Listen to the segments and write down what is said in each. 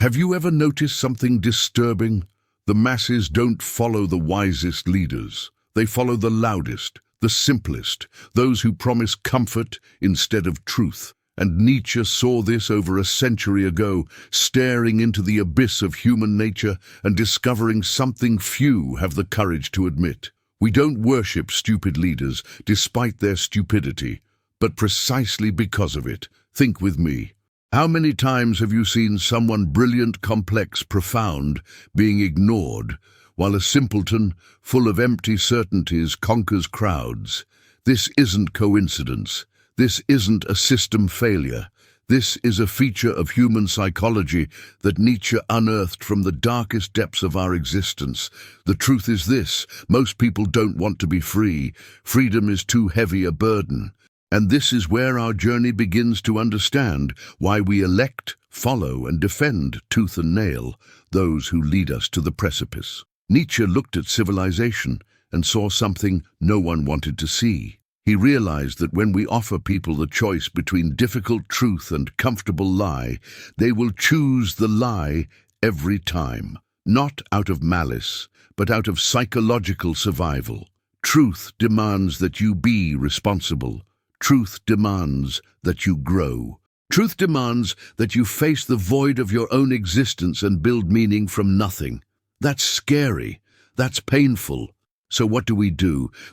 Have you ever noticed something disturbing? The masses don't follow the wisest leaders. They follow the loudest, the simplest, those who promise comfort instead of truth. And Nietzsche saw this over a century ago, staring into the abyss of human nature and discovering something few have the courage to admit. We don't worship stupid leaders despite their stupidity, but precisely because of it. Think with me. How many times have you seen someone brilliant, complex, profound, being ignored, while a simpleton, full of empty certainties, conquers crowds? This isn't coincidence. This isn't a system failure. This is a feature of human psychology that Nietzsche unearthed from the darkest depths of our existence. The truth is this: most people don't want to be free. Freedom is too heavy a burden. And this is where our journey begins to understand why we elect, follow, and defend tooth and nail those who lead us to the precipice. Nietzsche looked at civilization and saw something no one wanted to see. He realized that when we offer people the choice between difficult truth and comfortable lie, they will choose the lie every time, not out of malice, but out of psychological survival. Truth demands that you be responsible. Truth demands that you grow. Truth demands that you face the void of your own existence and build meaning from nothing. That's scary. That's painful. So what do?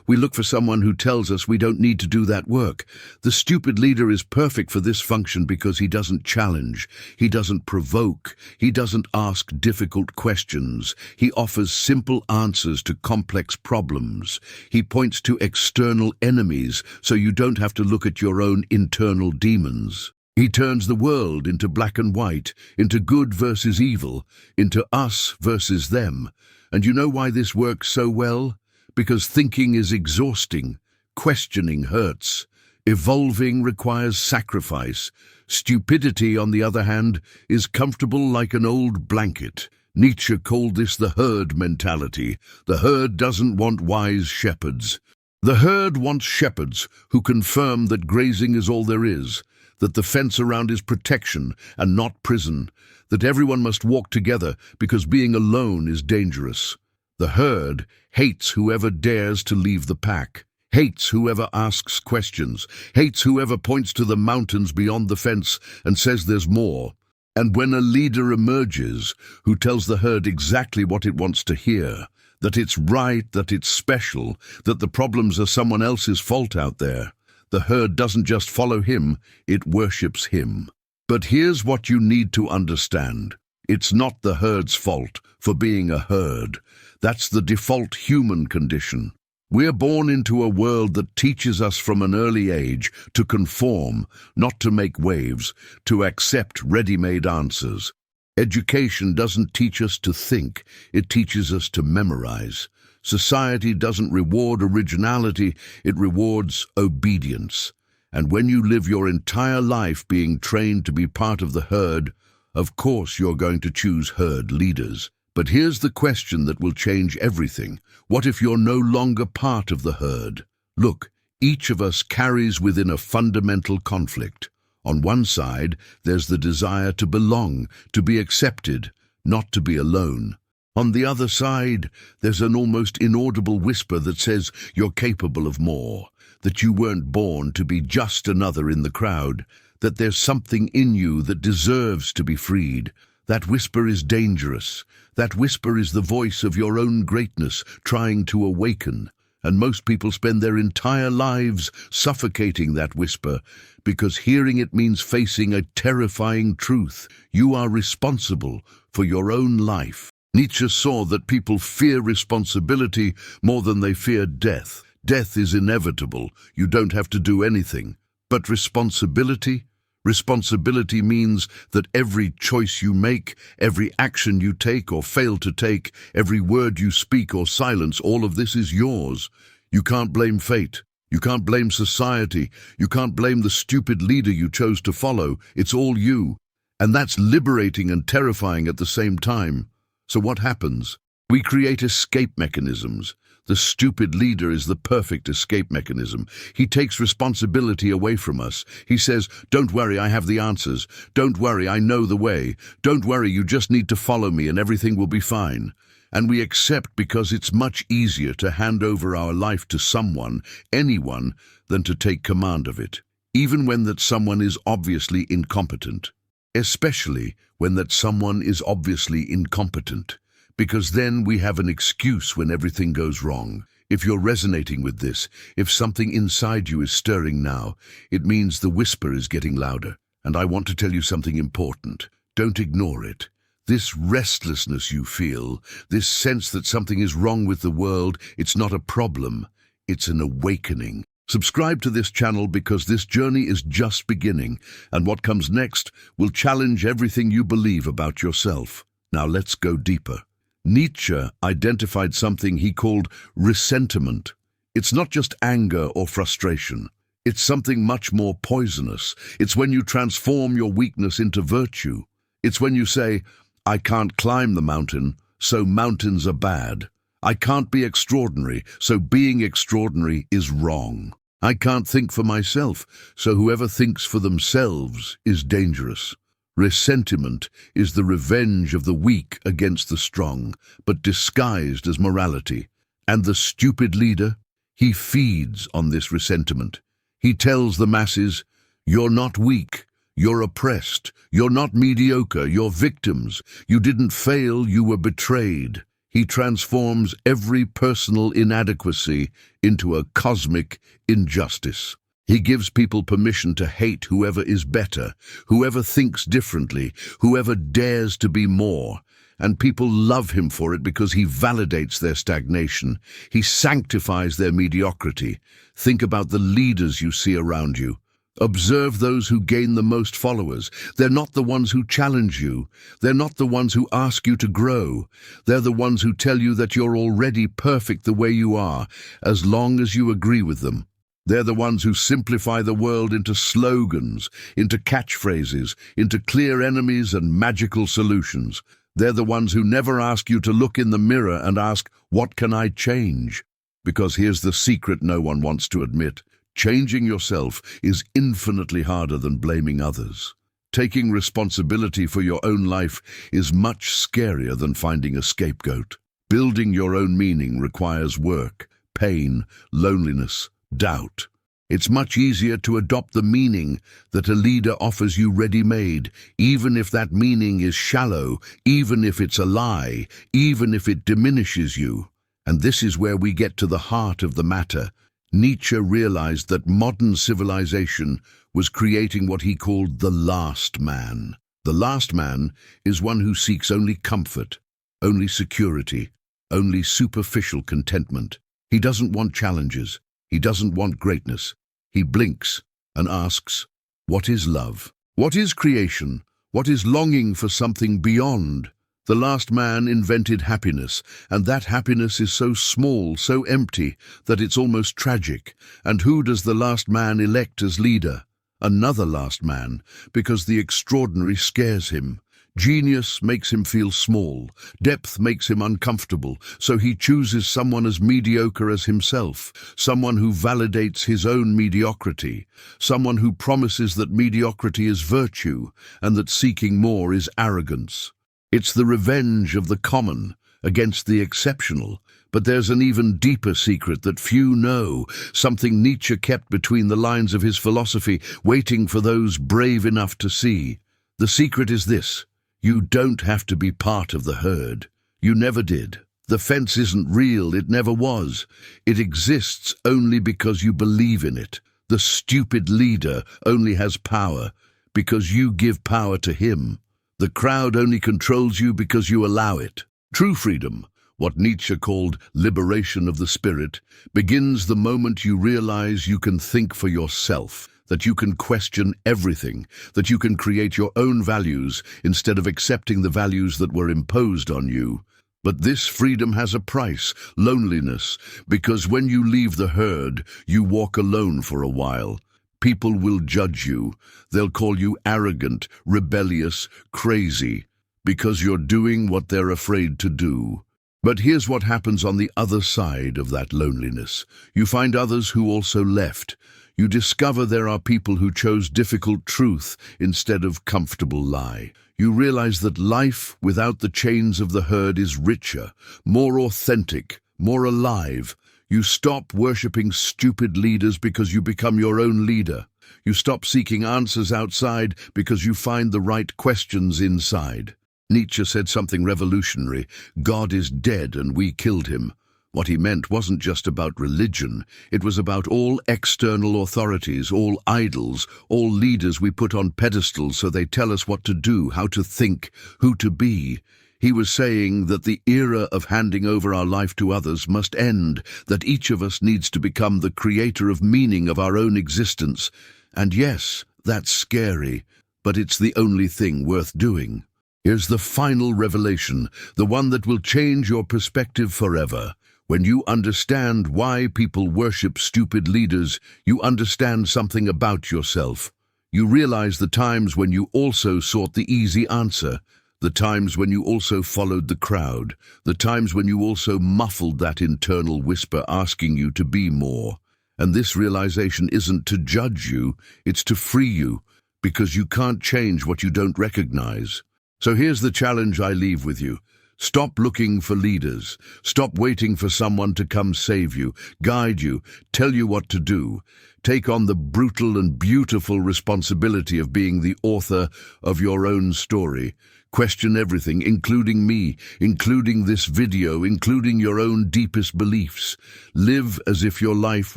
We look for someone who tells us we don't need to do that work. The stupid leader is perfect for this function because he doesn't challenge, he doesn't provoke, he doesn't ask difficult questions. He offers simple answers to complex problems. He points to external enemies so you don't have to look at your own internal demons. He turns the world into black and white, into good versus evil, into us versus them. And you know why this works so well? Because thinking is exhausting, questioning hurts, evolving requires sacrifice. Stupidity, on the other hand, is comfortable like an old blanket. Nietzsche called this the herd mentality. The herd doesn't want wise shepherds. The herd wants shepherds who confirm that grazing is all there is, that the fence around is protection and not prison, that everyone must walk together because being alone is dangerous. The herd hates whoever dares to leave the pack, hates whoever asks questions, hates whoever points to the mountains beyond the fence and says there's more. And when a leader emerges who tells the herd exactly what it wants to hear, that it's right, that it's special, that the problems are someone else's fault out there, the herd doesn't just follow him, it worships him. But here's what you need to understand. It's not the herd's fault for being a herd. That's the default human condition. We're born into a world that teaches us from an early age to conform, not to make waves, to accept ready-made answers. Education doesn't teach us to think, it teaches us to memorize. Society doesn't reward originality, it rewards obedience. And when you live your entire life being trained to be part of the herd, of course you're going to choose herd leaders. But here's the question that will change everything. What if you're no longer part of the herd? Look, each of us carries within a fundamental conflict. On one side, there's the desire to belong, to be accepted, not to be alone. On the other side, there's an almost inaudible whisper that says you're capable of more, that you weren't born to be just another in the crowd, that there's something in you that deserves to be freed. That whisper is dangerous. That whisper is the voice of your own greatness trying to awaken. And most people spend their entire lives suffocating that whisper because hearing it means facing a terrifying truth. You are responsible for your own life. Nietzsche saw that people fear responsibility more than they fear death. Death is inevitable. You don't have to do anything. But responsibility? Responsibility means that every choice you make, every action you take or fail to take, every word you speak or silence, all of this is yours. You can't blame fate. You can't blame society. You can't blame the stupid leader you chose to follow. It's all you. And that's liberating and terrifying at the same time. So what happens? We create escape mechanisms. The stupid leader is the perfect escape mechanism. He takes responsibility away from us. He says, "Don't worry, I have the answers. Don't worry, I know the way. Don't worry, you just need to follow me and everything will be fine." And we accept because it's much easier to hand over our life to someone, anyone, than to take command of it, even when that someone is obviously incompetent. Especially when that someone is obviously incompetent, because then we have an excuse when everything goes wrong. If you're resonating with this, if something inside you is stirring now, it means the whisper is getting louder. And I want to tell you something important. Don't ignore it. This restlessness you feel, this sense that something is wrong with the world, it's not a problem, it's an awakening. Subscribe to this channel because this journey is just beginning, and what comes next will challenge everything you believe about yourself. Now let's go deeper. Nietzsche identified something he called ressentiment. It's not just anger or frustration. It's something much more poisonous. It's when you transform your weakness into virtue. It's when you say, "I can't climb the mountain, so mountains are bad. I can't be extraordinary, so being extraordinary is wrong. I can't think for myself, so whoever thinks for themselves is dangerous." Ressentiment is the revenge of the weak against the strong, but disguised as morality. And the stupid leader, he feeds on this ressentiment. He tells the masses, "You're not weak, you're oppressed, you're not mediocre, you're victims. You didn't fail, you were betrayed." He transforms every personal inadequacy into a cosmic injustice. He gives people permission to hate whoever is better, whoever thinks differently, whoever dares to be more. And people love him for it because he validates their stagnation. He sanctifies their mediocrity. Think about the leaders you see around you. Observe those who gain the most followers. They're not the ones who challenge you. They're not the ones who ask you to grow. They're the ones who tell you that you're already perfect the way you are, as long as you agree with them. They're the ones who simplify the world into slogans, into catchphrases, into clear enemies and magical solutions. They're the ones who never ask you to look in the mirror and ask, "What can I change?" Because here's the secret no one wants to admit. Changing yourself is infinitely harder than blaming others. Taking responsibility for your own life is much scarier than finding a scapegoat. Building your own meaning requires work, pain, loneliness, doubt. It's much easier to adopt the meaning that a leader offers you ready-made, even if that meaning is shallow, even if it's a lie, even if it diminishes you. And this is where we get to the heart of the matter. Nietzsche realized that modern civilization was creating what he called the last man. The last man is one who seeks only comfort, only security, only superficial contentment. He doesn't want challenges. He doesn't want greatness. He blinks and asks, "What is love? What is creation? What is longing for something beyond?" The last man invented happiness, and that happiness is so small, so empty, that it's almost tragic. And who does the last man elect as leader? Another last man, because the extraordinary scares him. Genius makes him feel small, depth makes him uncomfortable, so he chooses someone as mediocre as himself, someone who validates his own mediocrity, someone who promises that mediocrity is virtue and that seeking more is arrogance. It's the revenge of the common against the exceptional. But there's an even deeper secret that few know, something Nietzsche kept between the lines of his philosophy, waiting for those brave enough to see. The secret is this: you don't have to be part of the herd. You never did. The fence isn't real, it never was. It exists only because you believe in it. The stupid leader only has power because you give power to him. The crowd only controls you because you allow it. True freedom, what Nietzsche called liberation of the spirit, begins the moment you realize you can think for yourself, that you can question everything, that you can create your own values instead of accepting the values that were imposed on you. But this freedom has a price, loneliness, because when you leave the herd, you walk alone for a while. People will judge you. They'll call you arrogant, rebellious, crazy, because you're doing what they're afraid to do. But here's what happens on the other side of that loneliness. You find others who also left. You discover there are people who chose difficult truth instead of comfortable lie. You realize that life without the chains of the herd is richer, more authentic, more alive. You stop worshipping stupid leaders because you become your own leader. You stop seeking answers outside because you find the right questions inside. Nietzsche said something revolutionary: God is dead and we killed him. What he meant wasn't just about religion. It was about all external authorities, all idols, all leaders we put on pedestals so they tell us what to do, how to think, who to be. He was saying that the era of handing over our life to others must end, that each of us needs to become the creator of meaning of our own existence. And yes, that's scary, but it's the only thing worth doing. Here's the final revelation, the one that will change your perspective forever. When you understand why people worship stupid leaders, you understand something about yourself. You realize the times when you also sought the easy answer, the times when you also followed the crowd, the times when you also muffled that internal whisper asking you to be more. And this realization isn't to judge you, it's to free you, because you can't change what you don't recognize. So here's the challenge I leave with you. Stop looking for leaders. Stop waiting for someone to come save you, guide you, tell you what to do. Take on the brutal and beautiful responsibility of being the author of your own story. Question everything, including me, including this video, including your own deepest beliefs. Live as if your life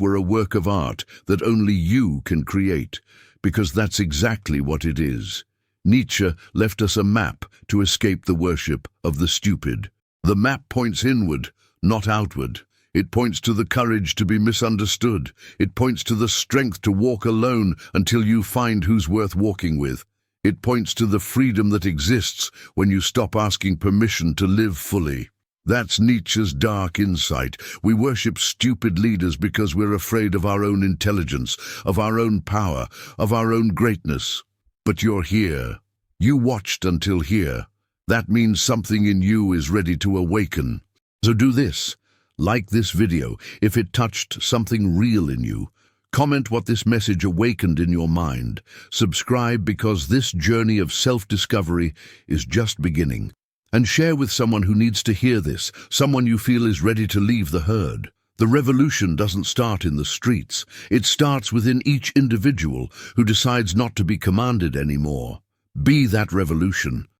were a work of art that only you can create, because that's exactly what it is. Nietzsche left us a map to escape the worship of the stupid. The map points inward, not outward. It points to the courage to be misunderstood. It points to the strength to walk alone until you find who's worth walking with. It points to the freedom that exists when you stop asking permission to live fully. That's Nietzsche's dark insight. We worship stupid leaders because we're afraid of our own intelligence, of our own power, of our own greatness. But you're here. You watched until here. That means something in you is ready to awaken. So do this. Like this video if it touched something real in you. Comment what this message awakened in your mind. Subscribe because this journey of self-discovery is just beginning. And share with someone who needs to hear this, someone you feel is ready to leave the herd. The revolution doesn't start in the streets. It starts within each individual who decides not to be commanded anymore. Be that revolution.